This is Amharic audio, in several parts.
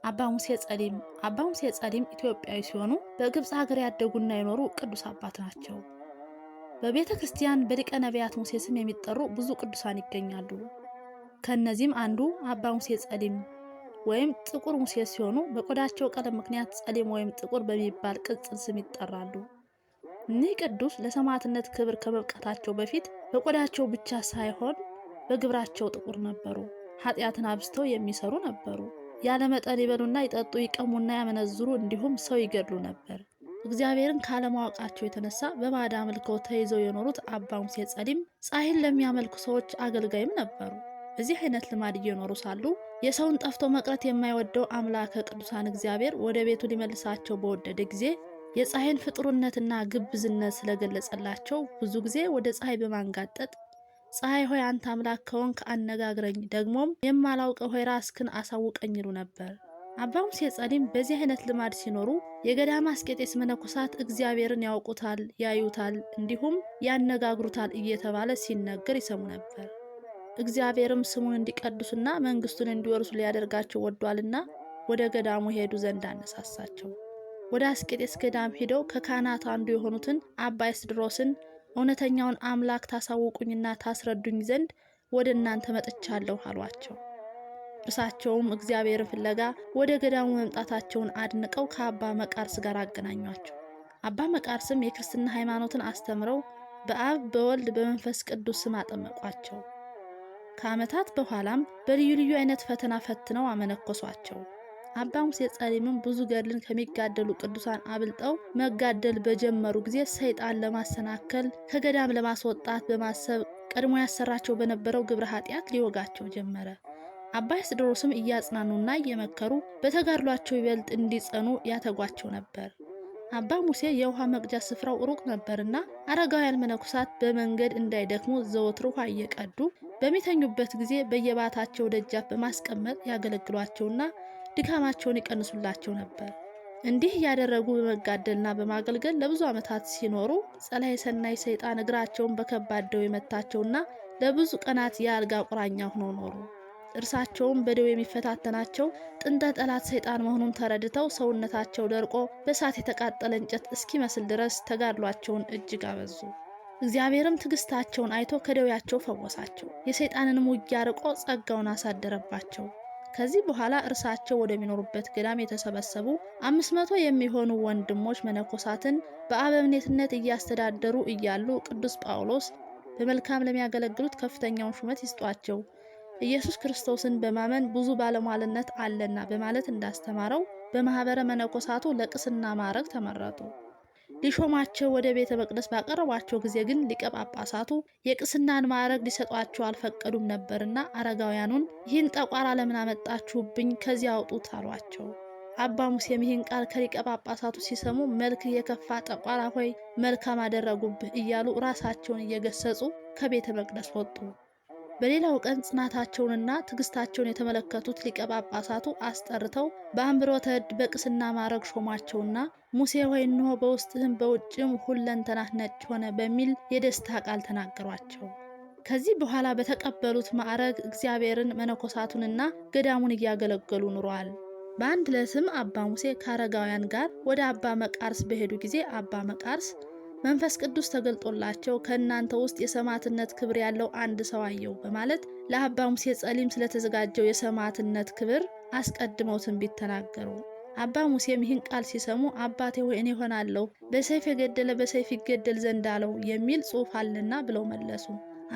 አባ ሙሴ ጸሊም። አባ ሙሴ ጸሊም ኢትዮጵያዊ ሲሆኑ በግብጽ ሀገር ያደጉና የኖሩ ቅዱስ አባት ናቸው። በቤተ ክርስቲያን በሊቀ ነቢያት ሙሴ ስም የሚጠሩ ብዙ ቅዱሳን ይገኛሉ። ከነዚህም አንዱ አባ ሙሴ ጸሊም ወይም ጥቁር ሙሴ ሲሆኑ በቆዳቸው ቀለም ምክንያት ጸሊም ወይም ጥቁር በሚባል ቅጽል ስም ይጠራሉ። እኒህ ቅዱስ ለሰማዕትነት ክብር ከመብቃታቸው በፊት በቆዳቸው ብቻ ሳይሆን በግብራቸው ጥቁር ነበሩ። ኃጢአትን አብዝተው የሚሰሩ ነበሩ። ያለ መጠን ይበሉና ይጠጡ፣ ይቀሙና ያመነዝሩ፣ እንዲሁም ሰው ይገድሉ ነበር። እግዚአብሔርን ካለማወቃቸው የተነሳ በባዕድ አምልኮ ተይዘው የኖሩት አባ ሙሴ ጸሊም ፀሐይን ለሚያመልኩ ሰዎች አገልጋይም ነበሩ። በዚህ አይነት ልማድ እየኖሩ ሳሉ የሰውን ጠፍቶ መቅረት የማይወደው አምላከ ቅዱሳን እግዚአብሔር ወደ ቤቱ ሊመልሳቸው በወደደ ጊዜ የፀሐይን ፍጡርነትና ግብዝነት ስለገለጸላቸው ብዙ ጊዜ ወደ ፀሐይ በማንጋጠጥ ፀሐይ ሆይ አንተ አምላክ ከሆንክ አነጋግረኝ፣ ደግሞም የማላውቀው ሆይ ራስክን አሳውቀኝ ይሉ ነበር። አባ ሙሴ ጸሊም በዚህ አይነት ልማድ ሲኖሩ የገዳማ አስቄጤስ መነኮሳት እግዚአብሔርን ያውቁታል፣ ያዩታል፣ እንዲሁም ያነጋግሩታል እየተባለ ሲነገር ይሰሙ ነበር። እግዚአብሔርም ስሙን እንዲቀድሱና መንግስቱን እንዲወርሱ ሊያደርጋቸው ወዷልና ወደ ገዳሙ ሄዱ ዘንድ አነሳሳቸው። ወደ አስቄጤስ ገዳም ሄደው ከካህናት አንዱ የሆኑትን አባ ኤስድሮስን እውነተኛውን አምላክ ታሳውቁኝና ታስረዱኝ ዘንድ ወደ እናንተ መጥቻለሁ አሏቸው። እርሳቸውም እግዚአብሔርን ፍለጋ ወደ ገዳሙ መምጣታቸውን አድንቀው ከአባ መቃርስ ጋር አገናኟቸው። አባ መቃርስም የክርስትና ሃይማኖትን አስተምረው በአብ በወልድ በመንፈስ ቅዱስ ስም አጠመቋቸው። ከዓመታት በኋላም በልዩ ልዩ አይነት ፈተና ፈትነው አመነኮሷቸው። አባ ሙሴ ጸሊምም ብዙ ገድልን ከሚጋደሉ ቅዱሳን አብልጠው መጋደል በጀመሩ ጊዜ ሰይጣን ለማሰናከል ከገዳም ለማስወጣት በማሰብ ቀድሞ ያሰራቸው በነበረው ግብረ ኃጢአት ሊወጋቸው ጀመረ። አባ ኤስድሮስም እያጽናኑና እየመከሩ በተጋድሏቸው ይበልጥ እንዲጸኑ ያተጓቸው ነበር። አባ ሙሴ የውሃ መቅጃ ስፍራው ሩቅ ነበርና አረጋውያን መነኮሳት በመንገድ እንዳይደክሙ ዘወትር ውሃ እየቀዱ በሚተኙበት ጊዜ በየባታቸው ደጃፍ በማስቀመጥ ያገለግሏቸውና ድካማቸውን ይቀንሱላቸው ነበር። እንዲህ ያደረጉ በመጋደልና በማገልገል ለብዙ ዓመታት ሲኖሩ ጸላይ ሰናይ ሰይጣን እግራቸውን በከባድ ደዌ መታቸውና ለብዙ ቀናት የአልጋ ቁራኛ ሆነው ኖሩ። እርሳቸውም በደዌ የሚፈታተናቸው ጥንተ ጠላት ሰይጣን መሆኑን ተረድተው ሰውነታቸው ደርቆ በእሳት የተቃጠለ እንጨት እስኪመስል ድረስ ተጋድሏቸውን እጅግ አበዙ። እግዚአብሔርም ትዕግስታቸውን አይቶ ከደዌያቸው ፈወሳቸው። የሰይጣንንም ውጊያ ርቆ ጸጋውን አሳደረባቸው። ከዚህ በኋላ እርሳቸው ወደሚኖሩበት ገዳም የተሰበሰቡ 500 የሚሆኑ ወንድሞች መነኮሳትን በአበምኔትነት እያስተዳደሩ እያሉ ቅዱስ ጳውሎስ በመልካም ለሚያገለግሉት ከፍተኛውን ሹመት ይስጧቸው፣ ኢየሱስ ክርስቶስን በማመን ብዙ ባለሟልነት አለና በማለት እንዳስተማረው በማህበረ መነኮሳቱ ለቅስና ማዕረግ ተመረጡ። ሊሾማቸው ወደ ቤተ መቅደስ ባቀረቧቸው ጊዜ ግን ሊቀ ጳጳሳቱ የቅስናን ማዕረግ ሊሰጧቸው አልፈቀዱም ነበርና አረጋውያኑን ይህን ጠቋራ ለምን አመጣችሁብኝ? ከዚህ አውጡት አሏቸው። አባ ሙሴም ይህን ቃል ከሊቀ ጳጳሳቱ ሲሰሙ መልክ የከፋ ጠቋራ ሆይ መልካም አደረጉብህ እያሉ ራሳቸውን እየገሰጹ ከቤተ መቅደስ ወጡ። በሌላው ቀን ጽናታቸውንና ትዕግስታቸውን የተመለከቱት ሊቀ ጳጳሳቱ አስጠርተው በአንብሮተ እድ በቅስና ማዕረግ ሾሟቸውና ሙሴ ሆይ እንሆ በውስጥህም በውጭም ሁለንተናህ ነጭ ሆነ በሚል የደስታ ቃል ተናገሯቸው። ከዚህ በኋላ በተቀበሉት ማዕረግ እግዚአብሔርን መነኮሳቱንና ገዳሙን እያገለገሉ ኑረዋል። በአንድ ዕለትም አባ ሙሴ ከአረጋውያን ጋር ወደ አባ መቃርስ በሄዱ ጊዜ አባ መቃርስ መንፈስ ቅዱስ ተገልጦላቸው ከእናንተ ውስጥ የሰማዕትነት ክብር ያለው አንድ ሰው አየው በማለት ለአባ ሙሴ ጸሊም ስለተዘጋጀው የሰማዕትነት ክብር አስቀድመው ትንቢት ተናገሩ። አባ ሙሴም ይህን ቃል ሲሰሙ አባቴ ሆይ እኔ ሆናለሁ፣ በሰይፍ የገደለ በሰይፍ ይገደል ዘንድ አለው የሚል ጽሑፍ አለና ብለው መለሱ።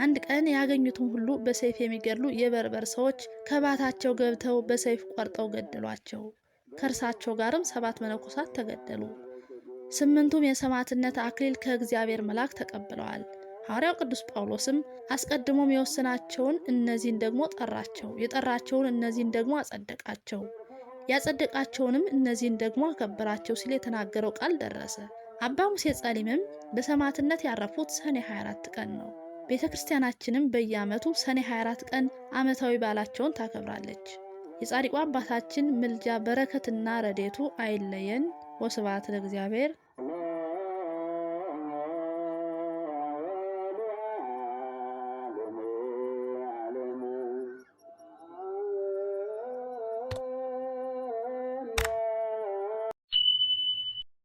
አንድ ቀን ያገኙትን ሁሉ በሰይፍ የሚገድሉ የበርበር ሰዎች ከባታቸው ገብተው በሰይፍ ቆርጠው ገደሏቸው። ከእርሳቸው ጋርም 7 መነኮሳት ተገደሉ። 8ቱም የሰማዕትነት አክሊል ከእግዚአብሔር መልአክ ተቀብለዋል። ሐዋርያው ቅዱስ ጳውሎስም አስቀድሞም የወሰናቸውን እነዚህን ደግሞ ጠራቸው፣ የጠራቸውን እነዚህን ደግሞ አጸደቃቸው፣ ያጸደቃቸውንም እነዚህን ደግሞ አከበራቸው ሲል የተናገረው ቃል ደረሰ። አባ ሙሴ ጸሊምም በሰማዕትነት ያረፉት ሰኔ 24 ቀን ነው። ቤተ ክርስቲያናችንም በየዓመቱ ሰኔ 24 ቀን ዓመታዊ በዓላቸውን ታከብራለች። የጻድቁ አባታችን ምልጃ በረከትና ረድኤቱ አይለየን። ወስብሐት ለእግዚአብሔር።